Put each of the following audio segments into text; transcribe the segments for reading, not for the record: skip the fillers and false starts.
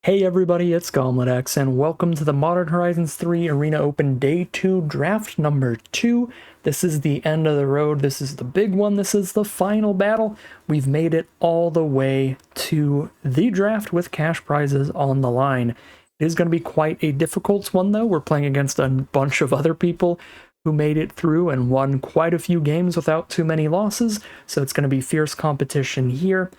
Hey everybody, it's GauntletX, and welcome to the Modern Horizons 3 Arena Open Day 2 draft number 2. This is the end of the road, this is the big one, this is the final battle. We've made it all the way to the draft with cash prizes on the line. It is going to be quite a difficult one though. We're playing against a bunch of other people who made it through and won quite a few games without too many losses, so it's going to be fierce competition here.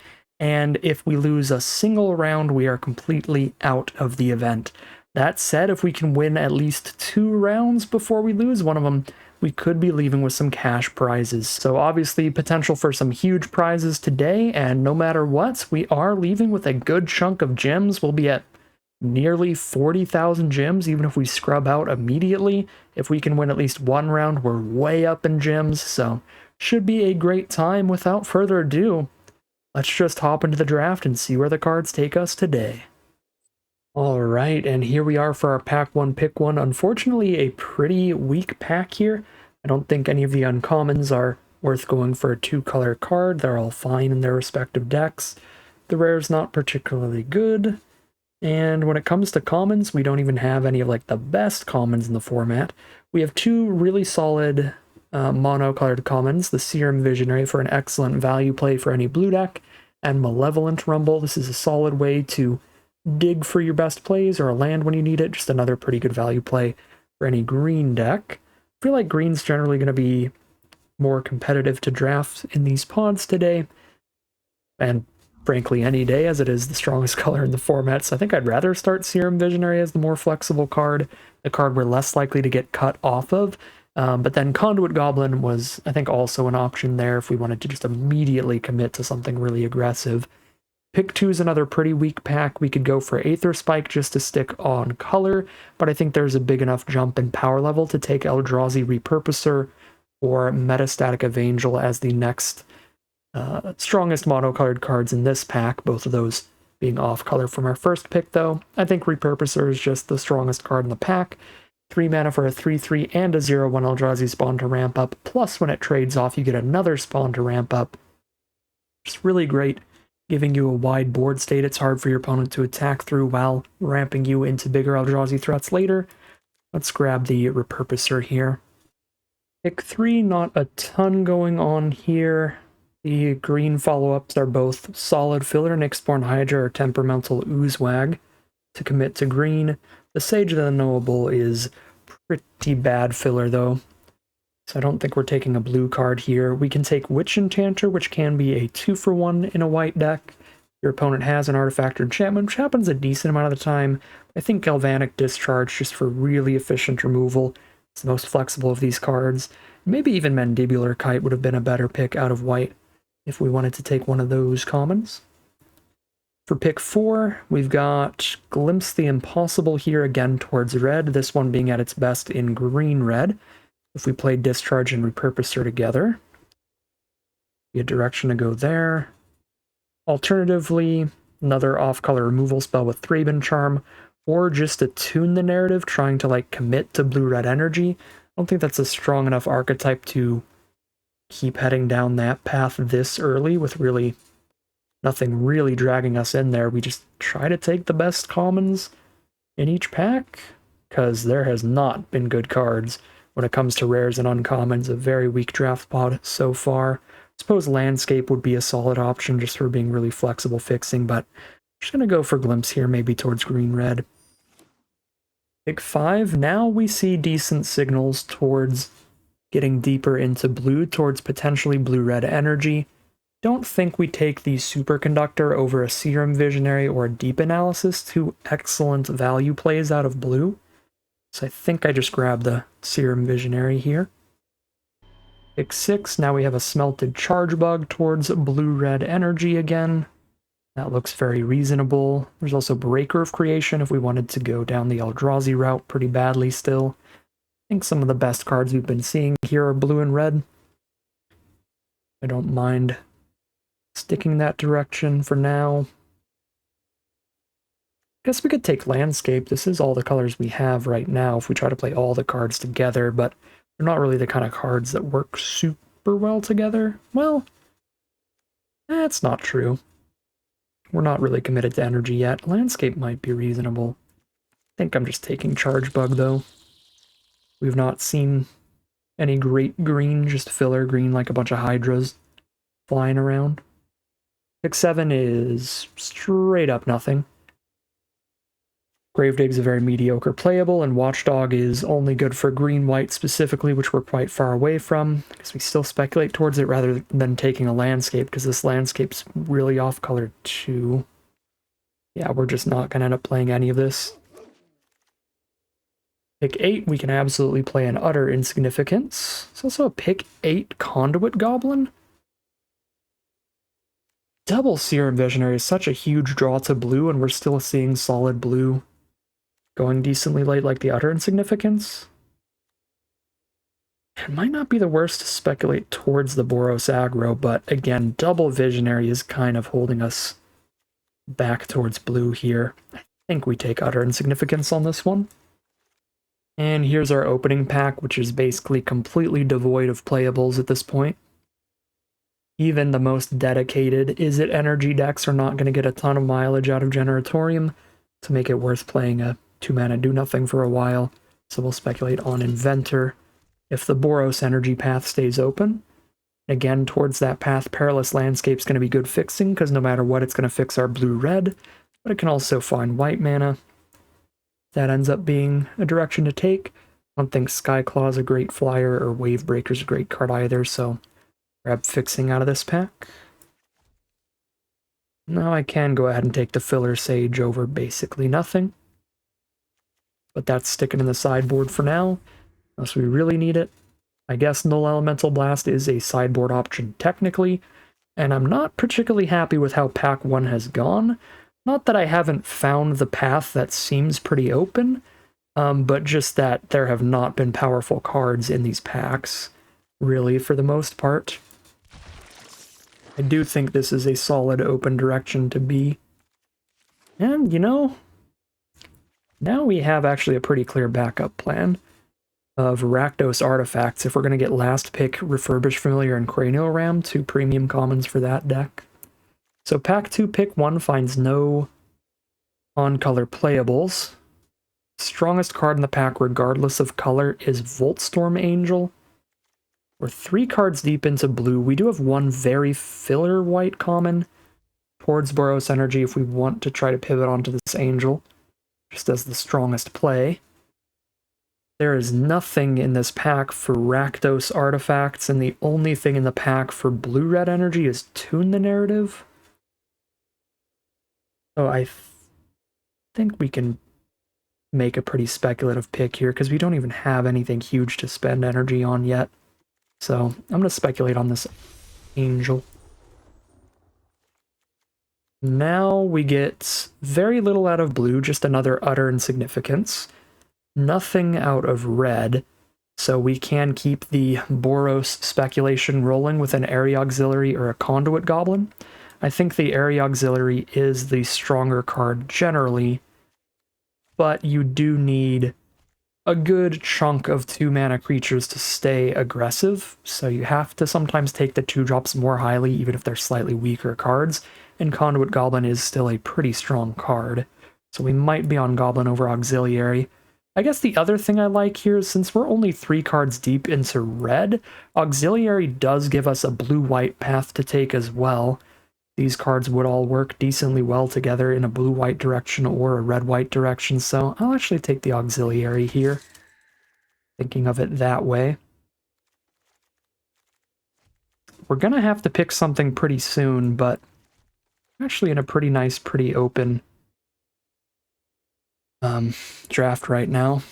And if we lose a single round, we are completely out of the event. That said, if we can win at least 2 rounds before we lose one of them, we could be leaving with some cash prizes. So obviously potential for some huge prizes today, and no matter what, we are leaving with a good chunk of gems. We'll be at nearly 40,000 gems, even if we scrub out immediately. If we can win at least 1 round, we're way up in gems, so should be a great time. Without further ado, let's just hop into the draft and see where the cards take us today. Alright, and here we are for our pack 1 pick 1. Unfortunately, a pretty weak pack here. I don't think any of the uncommons are worth going for a 2-color card. They're all fine in their respective decks. The rare's not particularly good. And when it comes to commons, we don't even have any of like the best commons in the format. We have 2 really solid mono-colored commons, the Serum Visionary for an excellent value play for any blue deck, and Malevolent Rumble. This is a solid way to dig for your best plays or a land when you need it, just another pretty good value play for any green deck. I feel like green's generally going to be more competitive to draft in these pods today, and frankly any day, as it is the strongest color in the format, so I think I'd rather start Serum Visionary as the more flexible card, the card we're less likely to get cut off of. But then Conduit Goblin was, I think, also an option there if we wanted to just immediately commit to something really aggressive. Pick 2 is another pretty weak pack. We could go for Aether Spike just to stick on color, but I think there's a big enough jump in power level to take Eldrazi Repurposer or Metastatic Evangel as the next strongest mono-colored cards in this pack, both of those being off-color from our first pick, though. I think Repurposer is just the strongest card in the pack. 3 mana for a 3/3 and a 0/1 Eldrazi spawn to ramp up, plus when it trades off you get another spawn to ramp up. It's really great, giving you a wide board state it's hard for your opponent to attack through while ramping you into bigger Eldrazi threats later. Let's grab the Repurposer here. Pick 3, not a ton going on here. The green follow-ups are both solid filler, Nyxborn Hydra or Temperamental Oozewag to commit to green. The Sage of the Knowable is pretty bad filler, though, so I don't think we're taking a blue card here. We can take Witch Enchanter, which can be a 2-for-1 in a white deck. Your opponent has an artifact or enchantment, which happens a decent amount of the time. I think Galvanic Discharge, just for really efficient removal, is the most flexible of these cards. Maybe even Mandibular Kite would have been a better pick out of white if we wanted to take one of those commons. For pick 4, we've got Glimpse the Impossible here again towards red, this one being at its best in green-red. If we play Discharge and Repurposer together, be a direction to go there. Alternatively, another off-color removal spell with Thraben Charm, or just attune the narrative, trying to like commit to blue-red energy. I don't think that's a strong enough archetype to keep heading down that path this early with really nothing really dragging us in there. We just try to take the best commons in each pack, because there has not been good cards when it comes to rares and uncommons. A very weak draft pod so far. I suppose Landscape would be a solid option just for being really flexible fixing, but I'm just going to go for Glimpse here, maybe towards green-red. Pick 5, now we see decent signals towards getting deeper into blue, towards potentially blue-red energy. Don't think we take the Superconductor over a Serum Visionary or a Deep Analysis, 2 excellent value plays out of blue. So I think I just grabbed the Serum Visionary here. Pick 6, now we have a Smelted Chargebug towards blue-red energy again. That looks very reasonable. There's also Breaker of Creation if we wanted to go down the Eldrazi route pretty badly still. I think some of the best cards we've been seeing here are blue and red. I don't mind sticking that direction for now. Guess we could take Landscape. This is all the colors we have right now if we try to play all the cards together, but they're not really the kind of cards that work super well together. Well, that's not true. We're not really committed to energy yet. Landscape might be reasonable. I think I'm just taking Charge Bug, though. We've not seen any great green, just filler green like a bunch of Hydras flying around. Pick 7 is straight up nothing. Gravedig's a very mediocre playable, and Watchdog is only good for green-white specifically, which we're quite far away from. I guess we still speculate towards it rather than taking a landscape, because this landscape's really off-color too. Yeah, we're just not going to end up playing any of this. Pick 8, we can absolutely play an Utter Insignificance. It's also a pick 8 Conduit Goblin. Double Serum Visionary is such a huge draw to blue, and we're still seeing solid blue going decently late like the Utter Insignificance. It might not be the worst to speculate towards the Boros aggro, but again, Double Visionary is kind of holding us back towards blue here. I think we take Utter Insignificance on this one. And here's our opening pack, which is basically completely devoid of playables at this point. Even the most dedicated Izzet energy decks are not going to get a ton of mileage out of Generatorium to make it worth playing a 2-mana do-nothing for a while, so we'll speculate on Inventor. If the Boros energy path stays open, again, towards that path, Perilous Landscape's going to be good fixing, because no matter what, it's going to fix our blue-red, but it can also find white mana. That ends up being a direction to take. I don't think Skyclaw's a great flyer, or Wavebreaker's a great card either, so grab fixing out of this pack. Now I can go ahead and take the Filler Sage over basically nothing. But that's sticking in the sideboard for now, unless we really need it. I guess Null Elemental Blast is a sideboard option technically, and I'm not particularly happy with how pack 1 has gone. Not that I haven't found the path that seems pretty open, but just that there have not been powerful cards in these packs, really, for the most part. I do think this is a solid open direction to be. And, you know, now we have actually a pretty clear backup plan of Rakdos artifacts if we're going to get last pick Refurbished Familiar and Cranial Ram, 2 premium commons for that deck. So pack 2, pick 1 finds no on-color playables. Strongest card in the pack, regardless of color, is Voltstorm Angel. We're 3 cards deep into blue. We do have 1 very filler white common towards Boros Energy if we want to try to pivot onto this Angel, just as the strongest play. There is nothing in this pack for Rakdos artifacts, and the only thing in the pack for blue-red energy is Tune the Narrative. So I think we can make a pretty speculative pick here, because we don't even have anything huge to spend energy on yet. So I'm going to speculate on this Angel. Now we get very little out of blue, just another Utter Insignificance. Nothing out of red, so we can keep the Boros speculation rolling with an Area Auxiliary or a Conduit Goblin. I think the Area Auxiliary is the stronger card generally, but you do need a good chunk of 2-mana creatures to stay aggressive, so you have to sometimes take the 2-drops more highly, even if they're slightly weaker cards, and Conduit Goblin is still a pretty strong card, so we might be on Goblin over Auxiliary. I guess the other thing I like here is, since we're only 3 cards deep into red, Auxiliary does give us a blue-white path to take as well. These cards would all work decently well together in a blue-white direction or a red-white direction, so I'll actually take the Auxiliary here, thinking of it that way. We're going to have to pick something pretty soon, but I'm actually in a pretty nice, pretty open draft right now.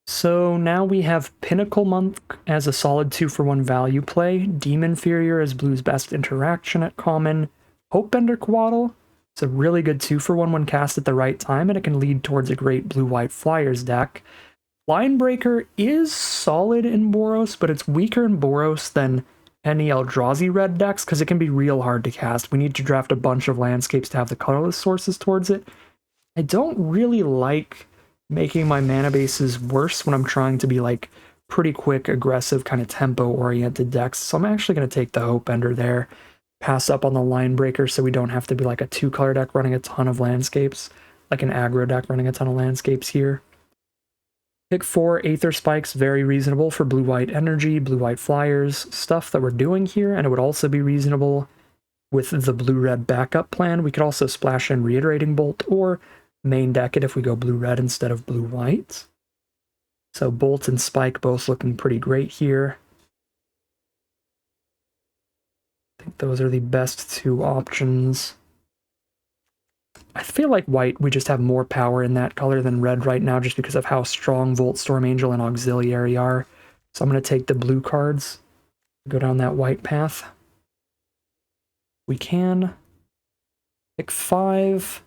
So now we have Pinnacle Monk as a solid 2-for-1 value play, Demon Inferior as blue's best interaction at common, Hopebender Quaddle. It's a really good 2-for-1 when cast at the right time, and it can lead towards a great blue-white Flyers deck. Linebreaker is solid in Boros, but it's weaker in Boros than any Eldrazi red decks, because it can be real hard to cast. We need to draft a bunch of landscapes to have the colorless sources towards it. I don't really like making my mana bases worse when I'm trying to be like pretty quick, aggressive, kind of tempo-oriented decks, so I'm actually going to take the Hopebender there. pass up on the line breaker so we don't have to be like a 2-color deck running a ton of landscapes, like an aggro deck running a ton of landscapes here. Pick 4 Aether Spikes, very reasonable for blue-white energy, blue-white flyers, stuff that we're doing here, and it would also be reasonable with the blue-red backup plan. We could also splash in Reiterating Bolt or main deck it if we go blue-red instead of blue-white. So Bolt and Spike both looking pretty great here. I think those are the best 2 options. I feel like white, we just have more power in that color than red right now just because of how strong Volt Storm Angel and Auxiliary are. So I'm going to take the blue cards, go down that white path. We can pick 5.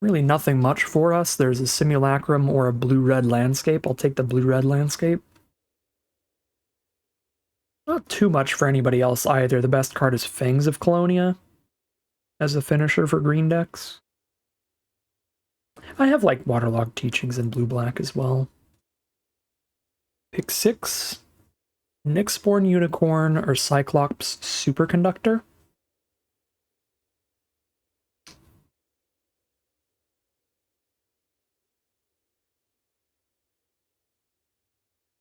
Really nothing much for us. There's a Simulacrum or a blue-red landscape. I'll take the blue-red landscape. Not too much for anybody else either. The best card is Fangs of Colonia as a finisher for green decks. I have like Waterlogged Teachings in blue-black as well. Pick 6. Nyxborn Unicorn or Cyclops Superconductor.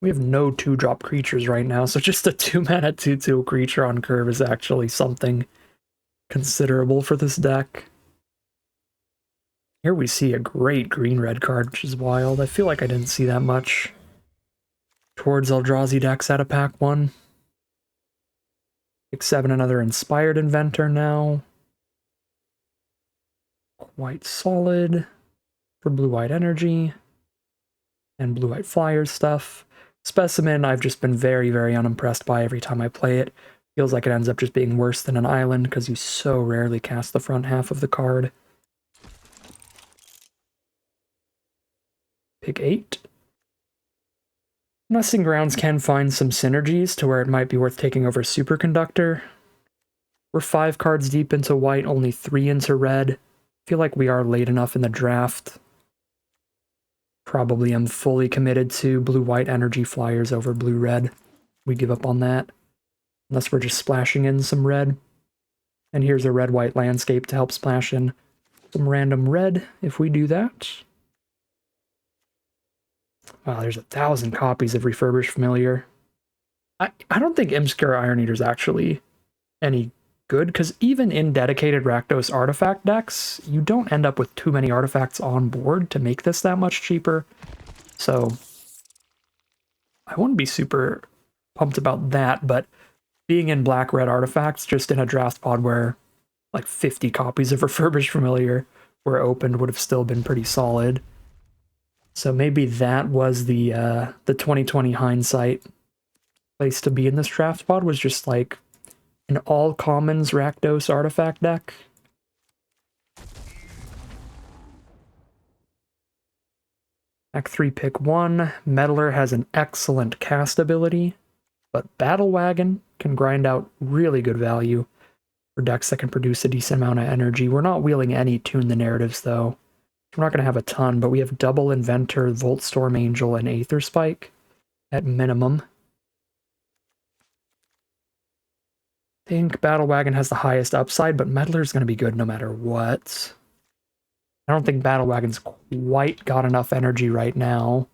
We have no 2-drop creatures right now, so just a 2-mana 2/2 creature on curve is actually something considerable for this deck. Here we see a great green-red card, which is wild. I feel like I didn't see that much towards Eldrazi decks out of pack 1. Pick 7, another Inspired Inventor now. Quite solid for blue-white energy and blue-white flyers stuff. Specimen, I've just been very, very unimpressed by every time I play it. Feels like it ends up just being worse than an island because you so rarely cast the front half of the card. Pick 8. Nesting Grounds can find some synergies to where it might be worth taking over Superconductor. We're 5 cards deep into white, only 3 into red. Feel like we are late enough in the draft. Probably am fully committed to blue-white energy flyers over blue-red. We give up on that. Unless we're just splashing in some red. And here's a red-white landscape to help splash in some random red if we do that. Wow, there's 1,000 copies of Refurbished Familiar. I don't think Imscure Iron Eater is actually any good, because even in dedicated Rakdos artifact decks, you don't end up with too many artifacts on board to make this that much cheaper. So I wouldn't be super pumped about that, but being in black-red artifacts just in a draft pod where like 50 copies of Refurbished Familiar were opened would have still been pretty solid. So maybe that was the 2020 hindsight place to be in this draft pod, was just like an all commons Rakdos artifact deck. Pack 3, pick 1. Meddler has an excellent cast ability, but Battle Wagon can grind out really good value for decks that can produce a decent amount of energy. We're not wheeling any Tune the Narratives, though. We're not going to have a ton, but we have double Inventor, Volt Storm Angel, and Aether Spike at minimum. I think Battle Wagon has the highest upside, but Meddler's going to be good no matter what. I don't think Battle Wagon's quite got enough energy right now.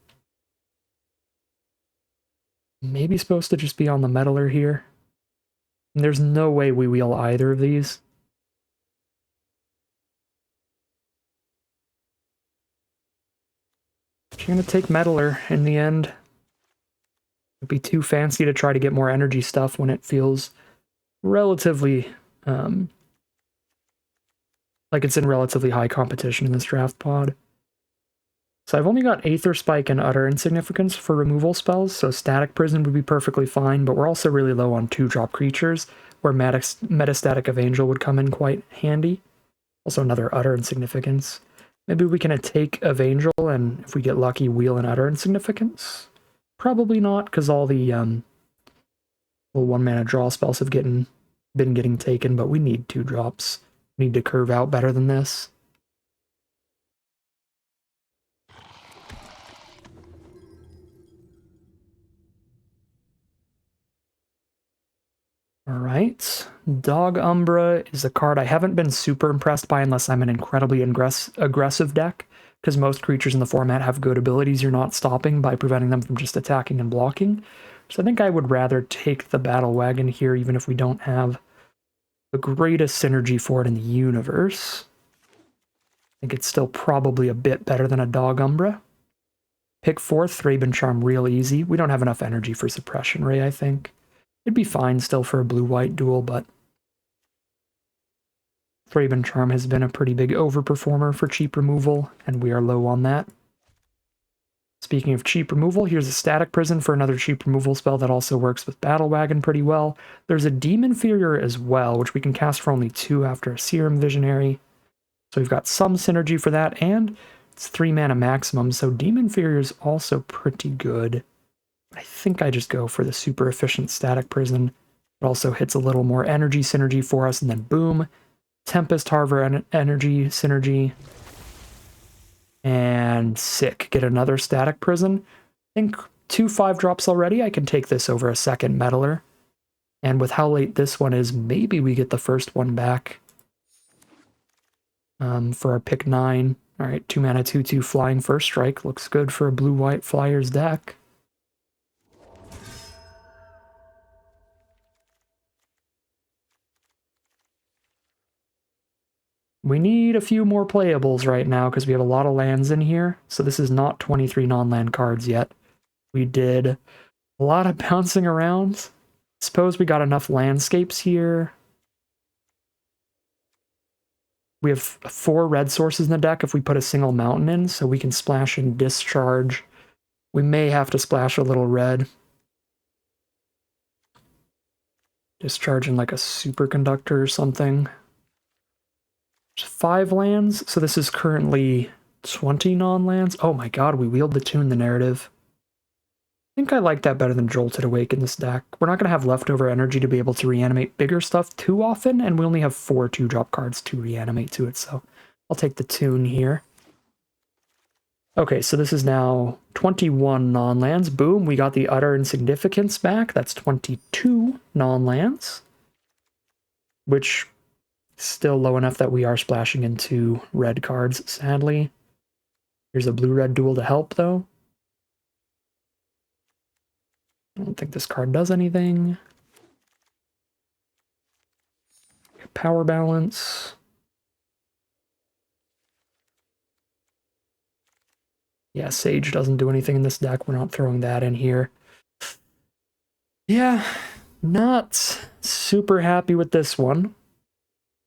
Maybe supposed to just be on the Meddler here. And there's no way we wheel either of these. She's going to take Meddler in the end. It'd be too fancy to try to get more energy stuff when it feels relatively like it's in relatively high competition in this draft pod. So I've only got Aether Spike and Utter Insignificance for removal spells, so Static Prison would be perfectly fine, but we're also really low on 2-drop creatures, where Metastatic of Angel would come in quite handy. Also another Utter Insignificance. Maybe we can take of Angel, and if we get lucky, wheel an Utter Insignificance? Probably not, because all the little 1-mana draw spells have been getting taken, but we need 2 drops. We need to curve out better than this. Alright, Dog Umbra is a card I haven't been super impressed by unless I'm an incredibly aggressive deck, because most creatures in the format have good abilities you're not stopping by preventing them from just attacking and blocking. So I think I would rather take the Battle Wagon here, even if we don't have the greatest synergy for it in the universe. I think it's still probably a bit better than a Dog Umbra. Pick 4th, Thraben Charm real easy. We don't have enough energy for Suppression Ray, I think. It'd be fine still for a blue-white duel, but Thraben Charm has been a pretty big overperformer for cheap removal, and we are low on that. Speaking of cheap removal, here's a Static Prison for another cheap removal spell that also works with Battle Wagon pretty well. There's a Demon Inferior as well, which we can cast for only 2 after a Serum Visionary. So we've got some synergy for that, and it's 3 mana maximum, so Demon Inferior is also pretty good. I think I just go for the super efficient Static Prison. It also hits a little more energy synergy for us, and then boom, Tempest Harbor energy synergy. And sick, get another Static Prison. I think 2 5-drops already. I can take this over a second Meddler. And with how late this one is, maybe we get the first one back. For our pick 9. Alright, 2 mana, 2/2 flying first strike. Looks good for a blue-white Flyers deck. We need a few more playables right now because we have a lot of lands in here. So this is not 23 non-land cards yet. We did a lot of bouncing around. Suppose we got enough landscapes here. We have 4 red sources in the deck if we put a single mountain in, so we can splash and discharge. We may have to splash a little red. Discharge in like a superconductor or something. 5 lands, so this is currently 20 non-lands. Oh my god, we wheeled the tune the narrative. I think I like that better than Jolted Awake in this deck. We're not going to have leftover energy to be able to reanimate bigger stuff too often, and we only have 4 2-drop cards to reanimate to it, so I'll take the tune here. Okay, so this is now 21 non-lands. Boom, we got the Utter Insignificance back. That's 22 non-lands, which still low enough that we are splashing into red cards, sadly. Here's a blue-red duel to help, though. I don't think this card does anything. Power Balance. Yeah, Sage doesn't do anything in this deck. We're not throwing that in here. Yeah, not super happy with this one.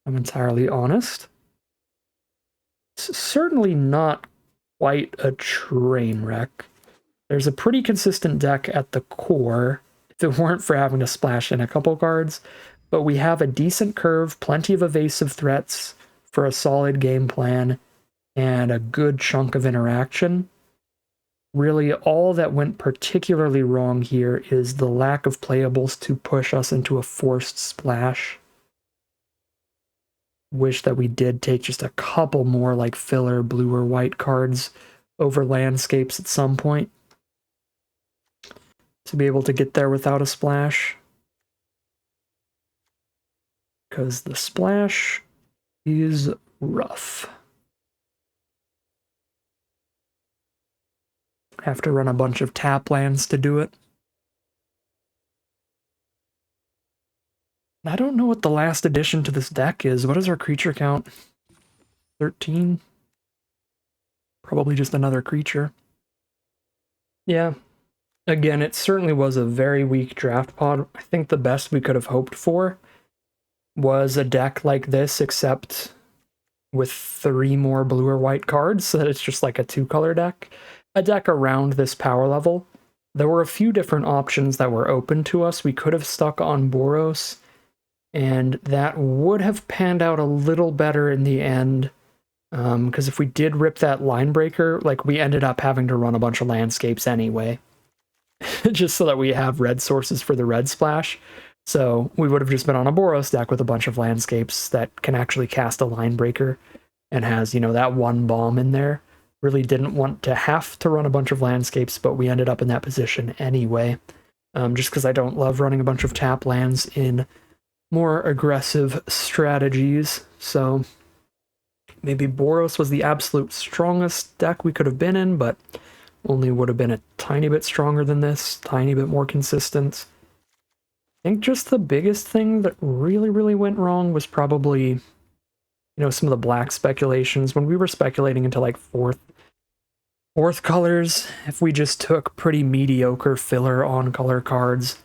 I'm entirely honest. It's certainly not quite a train wreck. There's a pretty consistent deck at the core, if it weren't for having to splash in a couple cards, but we have a decent curve, plenty of evasive threats for a solid game plan, and a good chunk of interaction. Really, all that went particularly wrong here is the lack of playables to push us into a forced splash. Wish that we did take just a couple more like filler blue or white cards over landscapes at some point to be able to get there without a splash. Because the splash is rough. Have to run a bunch of tap lands to do it. I don't know what the last addition to this deck is. What is our creature count? 13? Probably just another creature. Yeah. Again, it certainly was a very weak draft pod. I think the best we could have hoped for was a deck like this, except with 3 more blue or white cards, so that it's just like a 2-color deck. A deck around this power level. There were a few different options that were open to us. We could have stuck on Boros, and that would have panned out a little better in the end. Because if we did rip that line breaker, like, we ended up having to run a bunch of landscapes anyway. Just so that we have red sources for the red splash. So we would have just been on a Boros deck with a bunch of landscapes that can actually cast a line breaker and has, you know, that 1 bomb in there. Really didn't want to have to run a bunch of landscapes, but we ended up in that position anyway. Just because I don't love running a bunch of tap lands in more aggressive strategies. So maybe Boros was the absolute strongest deck we could have been in, but only would have been a tiny bit stronger than this, tiny bit more consistent. I think just the biggest thing that really went wrong was probably, you know, some of the black speculations. When we were speculating into like fourth colors, if we just took pretty mediocre filler on color cards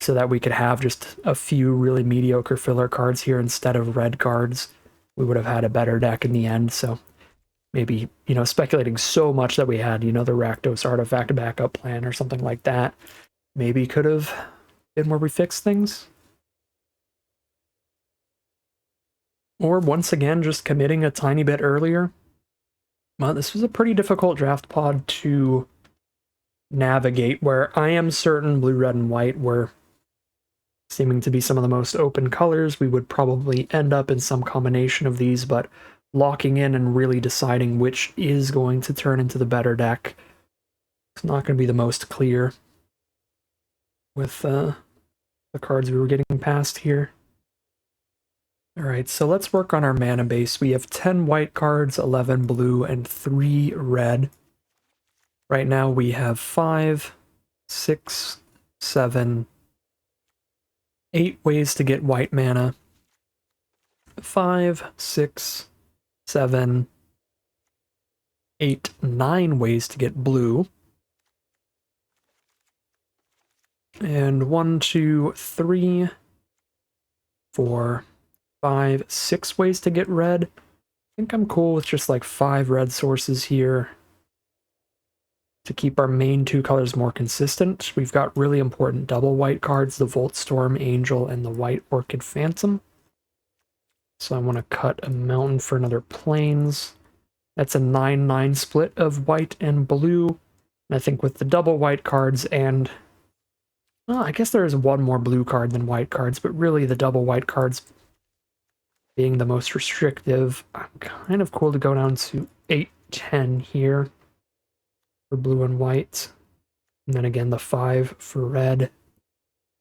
so that we could have just a few really mediocre filler cards here instead of red cards, we would have had a better deck in the end. So maybe, you know, speculating so much that we had, you know, the Rakdos artifact backup plan or something like that, maybe could have been where we fixed things. Or once again, just committing a tiny bit earlier. Well, this was a pretty difficult draft pod to navigate, where I am certain blue, red, and white were seeming to be some of the most open colors. We would probably end up in some combination of these, but locking in and really deciding which is going to turn into the better deck, it's not going to be the most clear with the cards we were getting past here. Alright, so let's work on our mana base. We have 10 white cards, 11 blue, and 3 red. Right now we have 5, 6, 7, 8 ways to get white mana. 5, 6, 7, 8, 9 ways to get blue. And 1, 2, 3, 4, 5, 6 ways to get red. I think I'm cool with just like 5 red sources here to keep our main 2 colors more consistent. We've got really important double white cards, the Voltstorm Angel and the White Orchid Phantom. So I want to cut a mountain for another plains. That's a 9-9 split of white and blue. And I think with the double white cards and... well, I guess there is one more blue card than white cards, but really the double white cards being the most restrictive, I'm kind of cool to go down to 8-10 here for blue and white. And then again, the 5 for red. I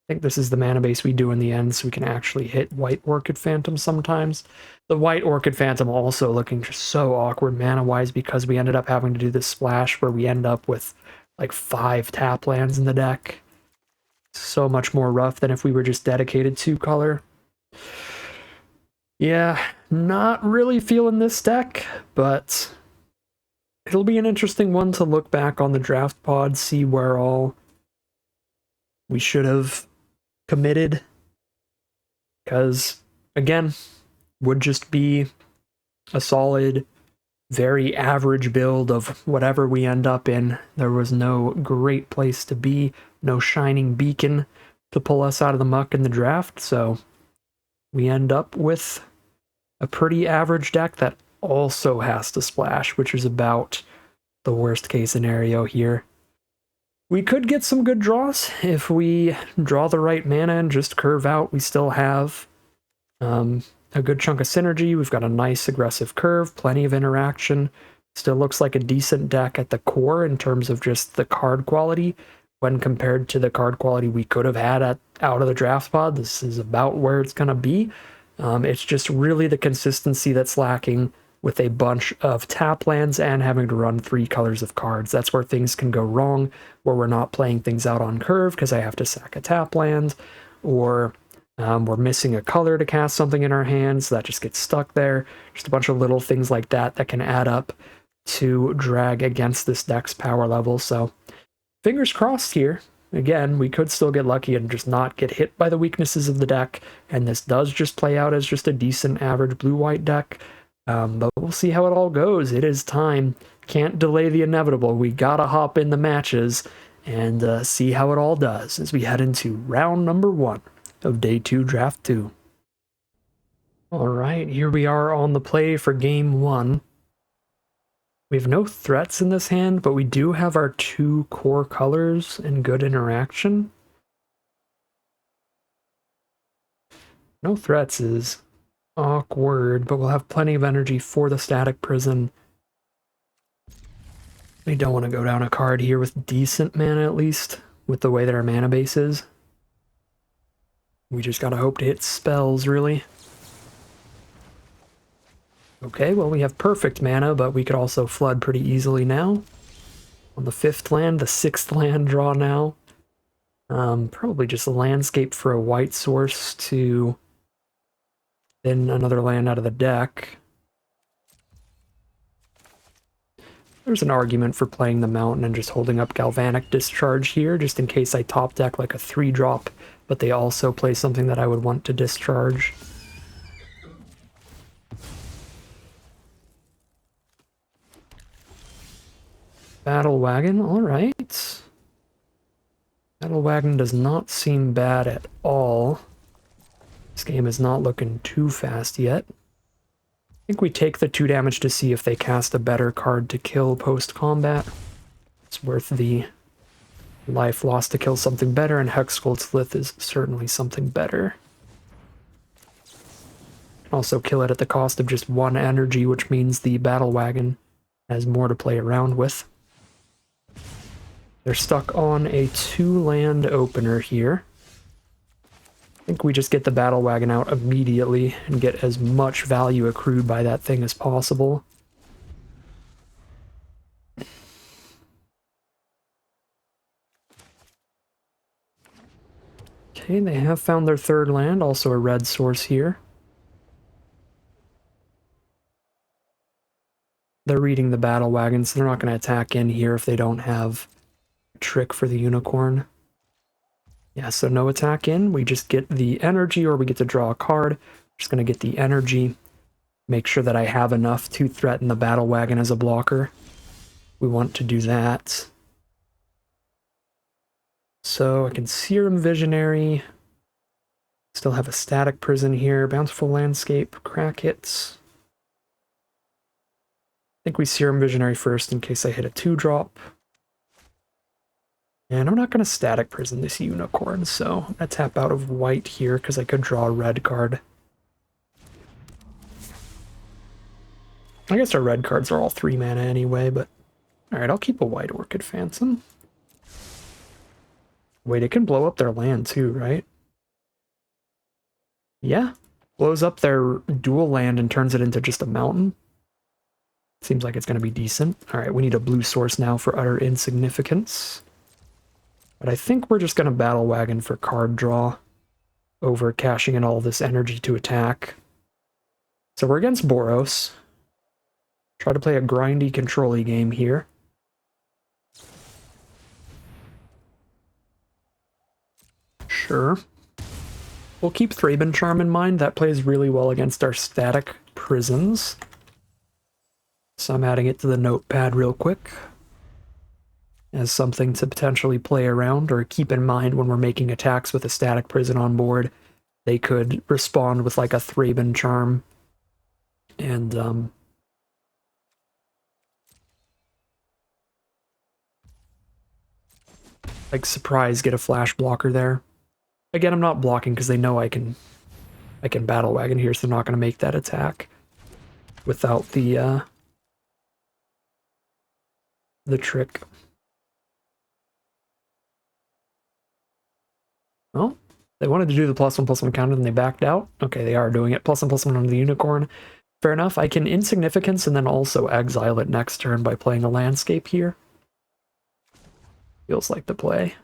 think this is the mana base we do in the end, so we can actually hit White Orchid Phantom sometimes. The White Orchid Phantom also looking just so awkward mana-wise because we ended up having to do this splash where we end up with like 5 tap lands in the deck. So much more rough than if we were just dedicated 2 color. Yeah, not really feeling this deck, but it'll be an interesting one to look back on the draft pod, see where all we should have committed. Because, again, would just be a solid, very average build of whatever we end up in. There was no great place to be, no shining beacon to pull us out of the muck in the draft, so we end up with a pretty average deck that also has to splash, which is about the worst case scenario here. We could get some good draws if we draw the right mana and just curve out. We still have a good chunk of synergy. We've got a nice aggressive curve, plenty of interaction. Still looks like a decent deck at the core in terms of just the card quality. When compared to the card quality we could have had out of the draft pod, this is about where it's going to be. It's just really the consistency that's lacking with a bunch of tap lands and having to run 3 colors of cards. That's where things can go wrong, where we're not playing things out on curve because I have to sack a tap land, or we're missing a color to cast something in our hands, so that just gets stuck there. Just a bunch of little things like that that can add up to drag against this deck's power level. So fingers crossed here. Again, we could still get lucky and just not get hit by the weaknesses of the deck, and this does just play out as just a decent average blue-white deck. But we'll see how it all goes. It is time. Can't delay the inevitable. We gotta hop in the matches and see how it all does as we head into round number 1 of Day 2, Draft 2. Alright, here we are on the play for Game 1. We have no threats in this hand, but we do have our 2 core colors and good interaction. No threats is awkward, but we'll have plenty of energy for the Static Prison. We don't want to go down a card here with decent mana, at least, with the way that our mana base is. We just gotta hope to hit spells, really. Okay, well, we have perfect mana, but we could also flood pretty easily now. On the 5th land, the 6th land draw now. Probably just a landscape for a white source to then another land out of the deck. There's an argument for playing the mountain and just holding up Galvanic Discharge here, just in case I top deck like a 3-drop, but they also play something that I would want to discharge. Battle Wagon, alright. Battle Wagon does not seem bad at all. This game is not looking too fast yet. I think we take the 2 damage to see if they cast a better card to kill post-combat. It's worth the life lost to kill something better, and Hexgold's Lith is certainly something better. Also kill it at the cost of just 1 energy, which means the Battle Wagon has more to play around with. They're stuck on a 2-land opener here. I think we just get the Battle Wagon out immediately and get as much value accrued by that thing as possible. Okay, they have found their 3rd land, also a red source here. They're reading the Battle Wagon, so they're not going to attack in here if they don't have a trick for the unicorn. Yeah, so no attack in. We just get the energy, or we get to draw a card. Just going to get the energy. Make sure that I have enough to threaten the Battle Wagon as a blocker. We want to do that. So I can Serum Visionary. Still have a Static Prison here. Bountiful Landscape. Crack hits. I think we Serum Visionary first in case I hit a 2-drop. And I'm not going to Static Prison this unicorn, so I'm going to tap out of white here because I could draw a red card. I guess our red cards are all 3 mana anyway, but alright, I'll keep a white Orchid Phantom. Wait, it can blow up their land too, right? Yeah. Blows up their dual land and turns it into just a mountain. Seems like it's going to be decent. Alright, we need a blue source now for utter insignificance. But I think we're just going to Battle Wagon for card draw over cashing in all this energy to attack. So we're against Boros. Try to play a grindy, control-y game here. Sure. We'll keep Thraben Charm in mind. That plays really well against our static prisons. So I'm adding it to the notepad real quick as something to potentially play around or keep in mind when we're making attacks with a static prison on board. They could respond with like a Thraben Charm and like surprise get a flash blocker there. Again, I'm not blocking because they know I can Battle Wagon here, so they're not going to make that attack without the trick. Well, they wanted to do the +1/+1 counter, and they backed out. Okay, they are doing it. +1/+1 on the unicorn. Fair enough. I can Insignificance and then also exile it next turn by playing a landscape here. Feels like the play.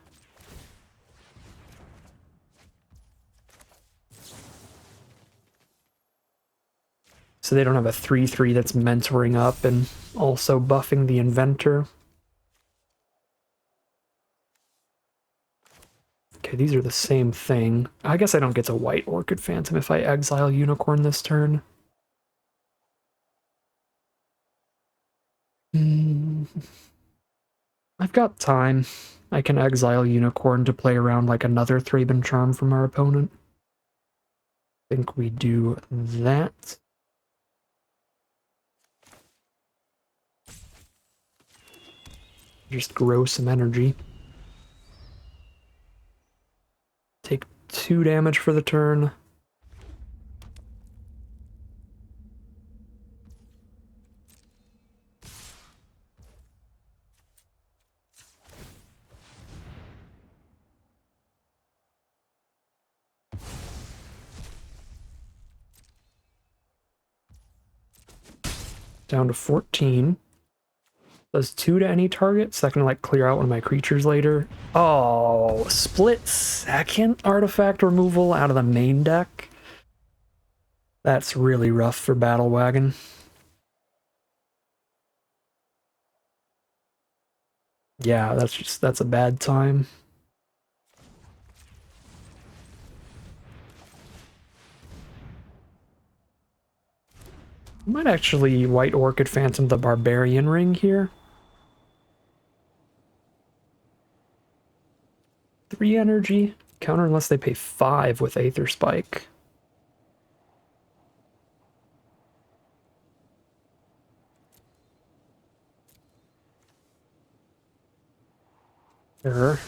So they don't have a 3/3 that's mentoring up and also buffing the Inventor. Okay, these are the same thing. I guess I don't get to white Orchid Phantom if I exile Unicorn this turn. I've got time. I can exile Unicorn to play around like another Thraben Charm from our opponent. I think we do that. Just grow some energy. Take 2 damage for the turn. down to 14. Does 2 to any target, so I can, like, clear out one of my creatures later. Oh, split second artifact removal out of the main deck. That's really rough for Battle Wagon. Yeah, that's a bad time. I might actually White Orchid Phantom the Barbarian Ring here. 3 energy. Counter unless they pay 5 with Aether Spike. Sure.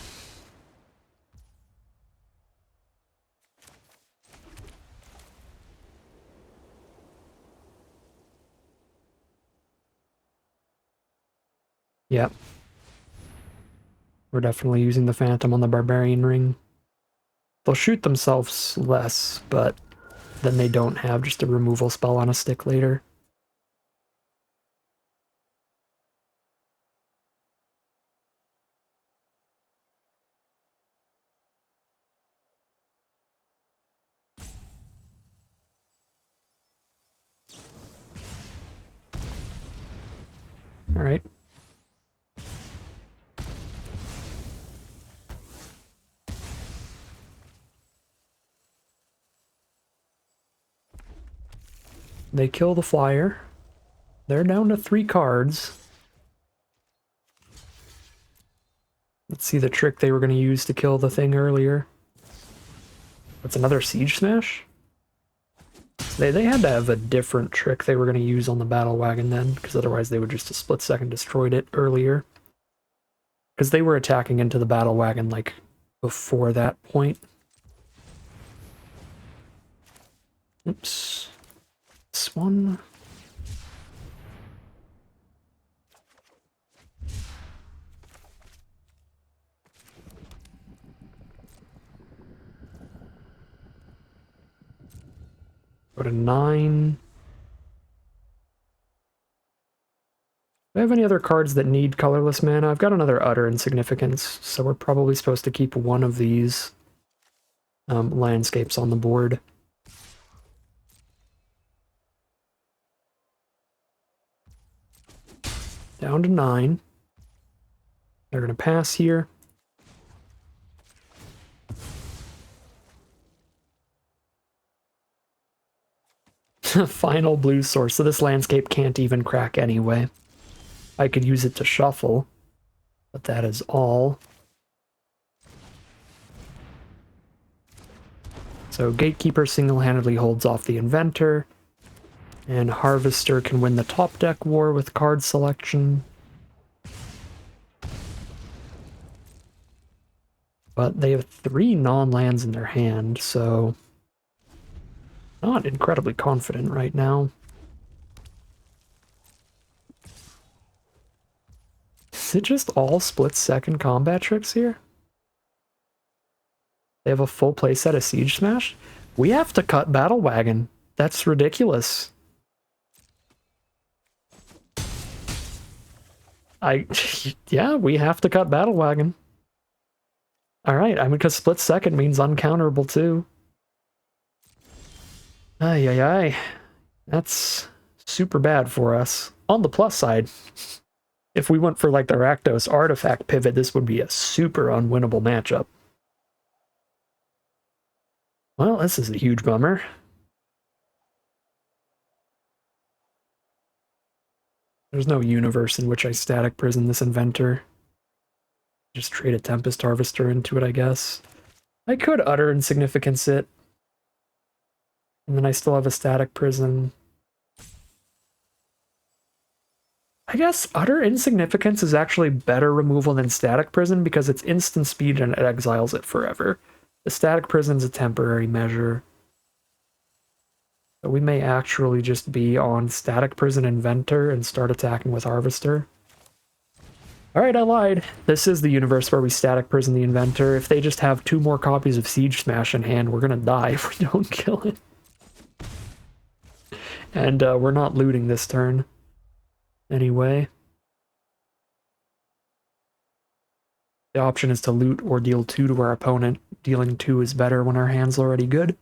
Yep. We're definitely using the Phantom on the Barbarian Ring. They'll shoot themselves less, but then they don't have just a removal spell on a stick later. All right. They kill the flyer. They're down to 3 cards. Let's see the trick they were going to use to kill the thing earlier. That's another Siege Smash? They had to have a different trick they were going to use on the Battle Wagon then, because otherwise they would just a split second destroyed it earlier. Because they were attacking into the Battle Wagon, like, before that point. Oops. This one. Go to 9. Do I have any other cards that need colorless mana? I've got another Utter Insignificance, so we're probably supposed to keep one of these landscapes on the board. Down to 9. They're going to pass here. Final blue source, so this landscape can't even crack anyway. I could use it to shuffle, but that is all. So Gatekeeper single-handedly holds off the Inventor, and Harvester can win the top deck war with card selection. But they have 3 non-lands in their hand, so not incredibly confident right now. Is it just all split-second combat tricks here? They have a full playset of Siege Smash? We have to cut Battle Wagon. That's ridiculous. Yeah, we have to cut Battle Wagon. Alright, I mean, because split second means uncounterable too. Ay, ay, ay. That's super bad for us. On the plus side, if we went for like the Rakdos artifact pivot, this would be a super unwinnable matchup. Well, this is a huge bummer. There's no universe in which I static prison this Inventor. Just trade a Tempest Harvester into it, I guess. I could Utter Insignificance it. And then I still have a static prison. I guess Utter Insignificance is actually better removal than Static Prison because it's instant speed and it exiles it forever. The Static Prison's a temporary measure. So we may actually just be on Static Prison Inventor and start attacking with Harvester. Alright, I lied. This is the universe where we Static Prison the Inventor. If they just have 2 more copies of Siege Smash in hand, we're gonna die if we don't kill it. And we're not looting this turn. anyway. The option is to loot or deal 2 to our opponent. Dealing 2 is better when our hand's already good.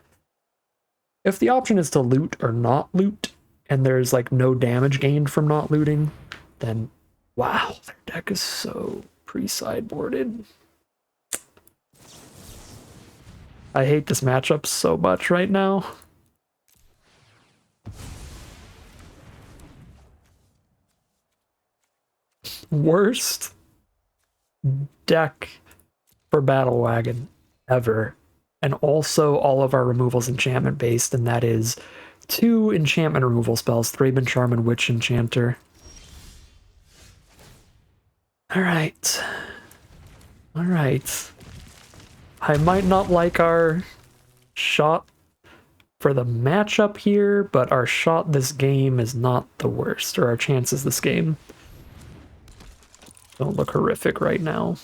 If the option is to loot or not loot, and there's like no damage gained from not looting, then wow, their deck is so pre-sideboarded. I hate this matchup so much right now. Worst deck for Battle Wagon ever. And also all of our removals enchantment based, and that is 2 enchantment removal spells, Thraben Charm and Witch Enchanter. Alright. Alright. I might not like our shot for the matchup here, but our shot this game is not the worst, or our chances this game don't look horrific right now.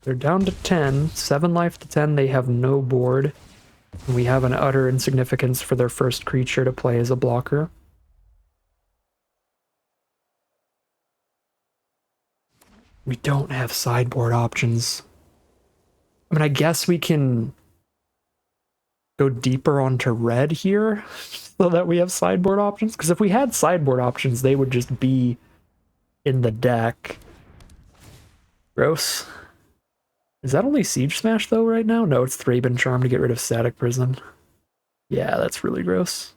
They're down to 10, 7 life to 10, they have no board. And we have an utter insignificance for their first creature to play as a blocker. We don't have sideboard options. I mean, I guess we can go deeper onto red here so that we have sideboard options. Because if we had sideboard options, they would just be in the deck. Gross. Is that only Siege Smash though right now? No, it's Thraben Charm to get rid of Static Prison. Yeah, that's really gross.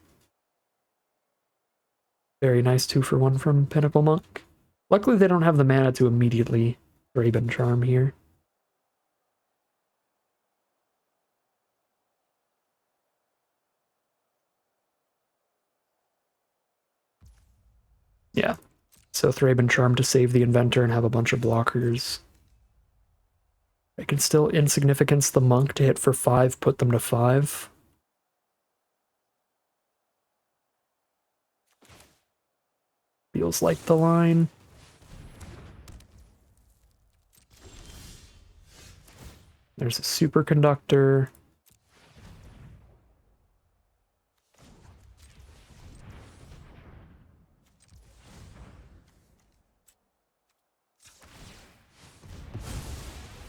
Very nice 2-for-1 from Pinnacle Monk. Luckily they don't have the mana to immediately Thraben Charm here. Yeah, so Thraben Charm to save the Inventor and have a bunch of blockers. I can still insignificance the Monk to hit for 5, put them to 5. Feels like the line. There's a Superconductor.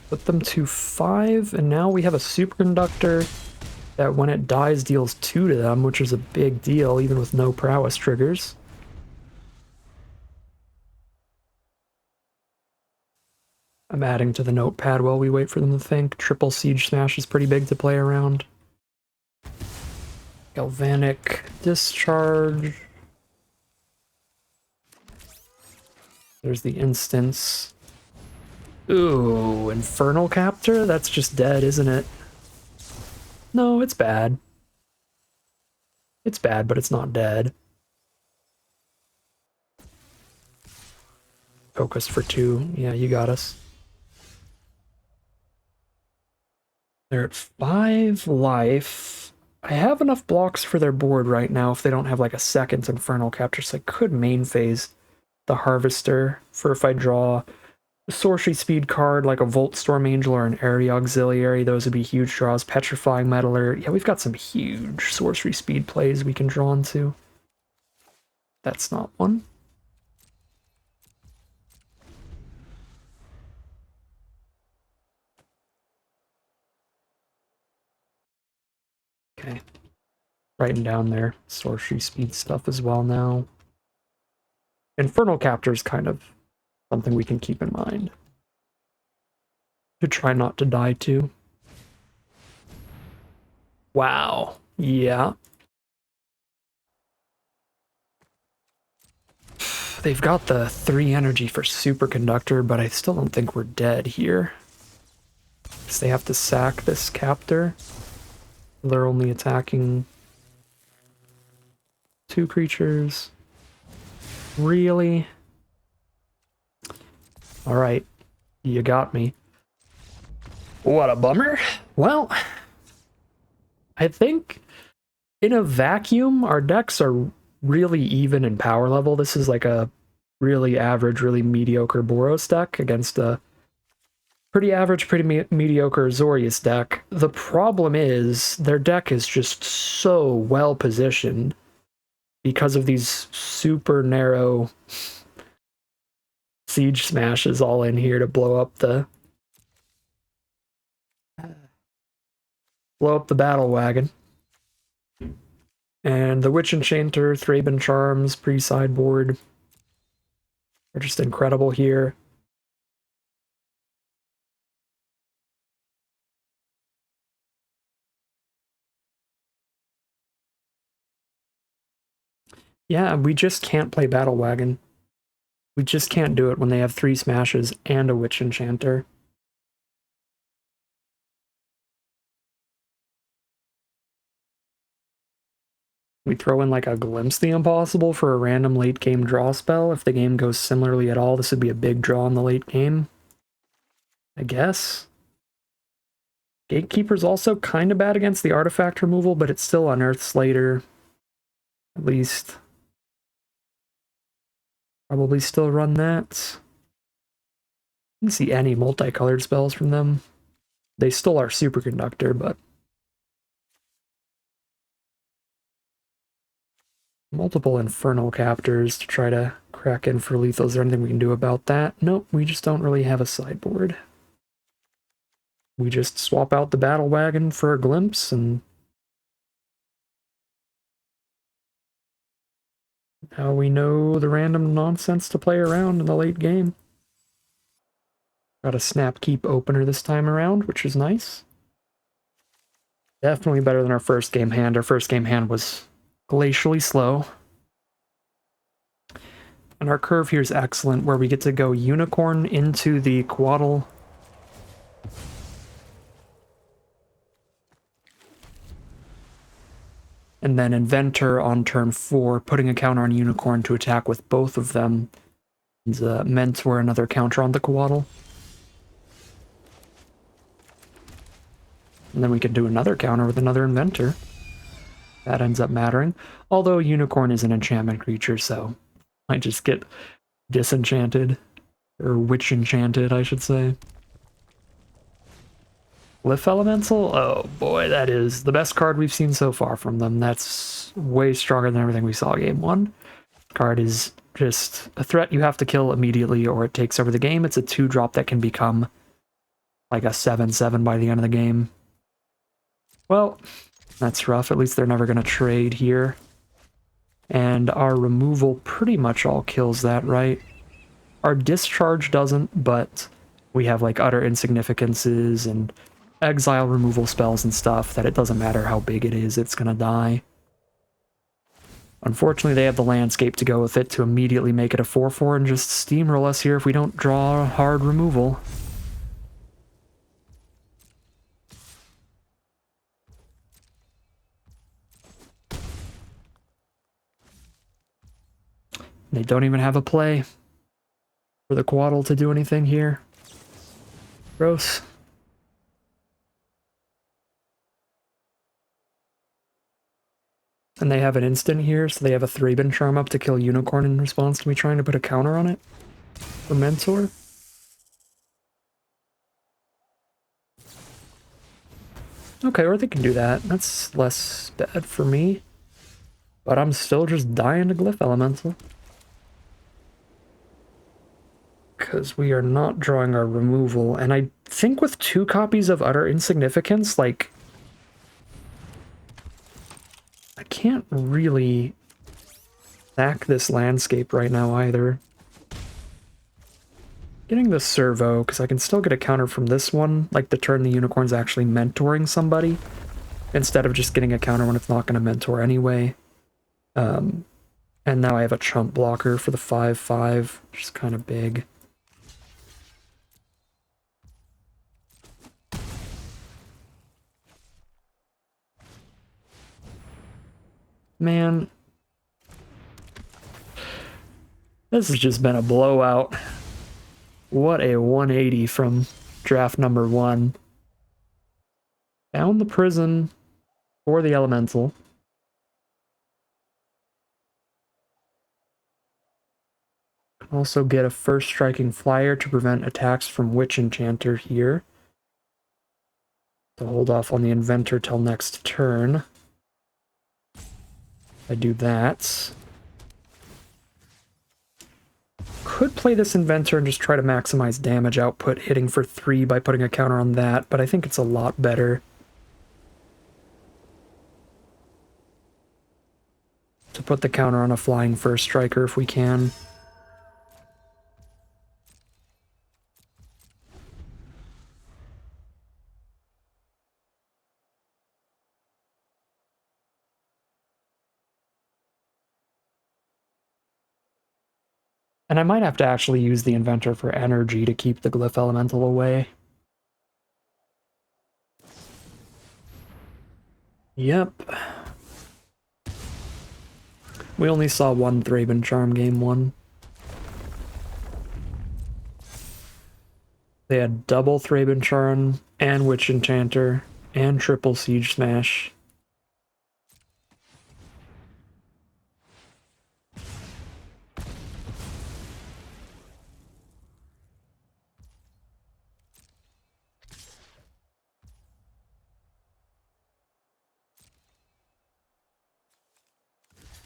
Put them to 5, and now we have a Superconductor that when it dies deals 2 to them, which is a big deal, even with no prowess triggers. I'm adding to the notepad while we wait for them to think. Triple Siege Smash is pretty big to play around. Galvanic Discharge. There's the instance. Ooh, Infernal Captor? That's just dead, isn't it? No, it's bad. It's bad, but it's not dead. Focus for 2. Yeah, you got us. They're at 5 life. I have enough blocks for their board right now if they don't have like a second Infernal Capture, so I could main phase the Harvester for if I draw a Sorcery Speed card like a Volt Storm Angel or an Area Auxiliary. Those would be huge draws. Petrifying Meddler. Yeah, we've got some huge Sorcery Speed plays we can draw into. That's not one. Okay. Writing down their Sorcery Speed stuff as well now. Infernal Capture is kind of something we can keep in mind. To try not to die to. Wow. Yeah. They've got the 3 energy for Superconductor, but I still don't think we're dead here. Because they have to sack this Captor. They're only attacking 2 creatures. Really? Alright. You got me. What a bummer. Well, I think in a vacuum, our decks are really even in power level. This is like a really average, really mediocre Boros deck against a Pretty average, pretty mediocre Azorius deck. The problem is their deck is just so well positioned because of these super narrow siege smashes all in here to blow up the battle wagon. And the Witch Enchanter, Thraben Charms, pre-sideboard are just incredible here. Yeah, we just can't play Battle Wagon. We just can't do it when they have 3 smashes and a Witch Enchanter. We throw in like a Glimpse the Impossible for a random late game draw spell. If the game goes similarly at all, this would be a big draw in the late game, I guess. Gatekeeper's also kind of bad against the artifact removal, but it's still unearths later. At least. Probably still run that. I didn't see any multicolored spells from them. They stole our Superconductor, but multiple Infernal Captors to try to crack in for lethal. Is there anything we can do about that? Nope, we just don't really have a sideboard. We just swap out the Battle Wagon for a Glimpse, and now we know the random nonsense to play around in the late game. Got a Snap Keep opener this time around, which is nice. Definitely better than our first game hand. Our first game hand was glacially slow. And our curve here is excellent, where we get to go Unicorn into the Quaddle. And then Inventor on turn 4, putting a counter on Unicorn to attack with both of them. And Mentor another counter on the Quaddle. And then we can do another counter with another Inventor. That ends up mattering. Although Unicorn is an enchantment creature, so I just get Disenchanted. Or Witch Enchanted, I should say. Glyph Elemental? Oh boy, that is the best card we've seen so far from them. That's way stronger than everything we saw game 1. Card is just a threat you have to kill immediately or it takes over the game. It's a 2-drop that can become like a 7/7 by the end of the game. Well, that's rough. At least they're never going to trade here. And our removal pretty much all kills that, right? Our discharge doesn't, but we have like utter insignificances and exile removal spells and stuff that it doesn't matter how big it is, it's gonna die. Unfortunately, they have the landscape to go with it to immediately make it a 4/4 and just steamroll us here if we don't draw hard removal. They don't even have a play for the Quaddle to do anything here. Gross. And they have an instant here, so they have a Thraben Charm up to kill Unicorn in response to me trying to put a counter on it for Mentor. Okay, or they can do that. That's less bad for me. But I'm still just dying to Glyph Elemental. Because we are not drawing our removal. And I think with 2 copies of Utter Insignificance, like, I can't really sack this landscape right now either. Getting the Servo, because I can still get a counter from this one, like the turn the Unicorn's actually mentoring somebody, instead of just getting a counter when it's not going to mentor anyway. And now I have a chump blocker for the 5/5, which is kind of big. Man, this has just been a blowout. What a 180 from draft number 1. Found the prison for the elemental. Also get a first striking flyer to prevent attacks from Witch Enchanter here. To hold off on the Inventor till next turn. I do that. Could play this Inventor and just try to maximize damage output, hitting for 3 by putting a counter on that, but I think it's a lot better to put the counter on a flying first striker if we can. And I might have to actually use the Inventor for energy to keep the Glyph Elemental away. Yep. We only saw one Thraben Charm game 1. They had double Thraben Charm and Witch Enchanter and triple Siege Smash.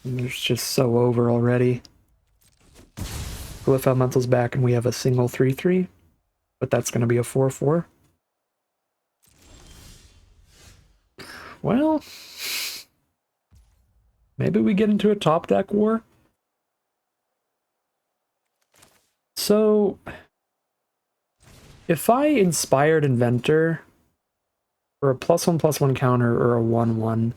And it's just so over already. Glyph Elemental's back and we have a single 3/3, but that's going to be a 4/4. Well, maybe we get into a top deck war. So, if I inspired Inventor for a +1/+1 counter or a 1/1,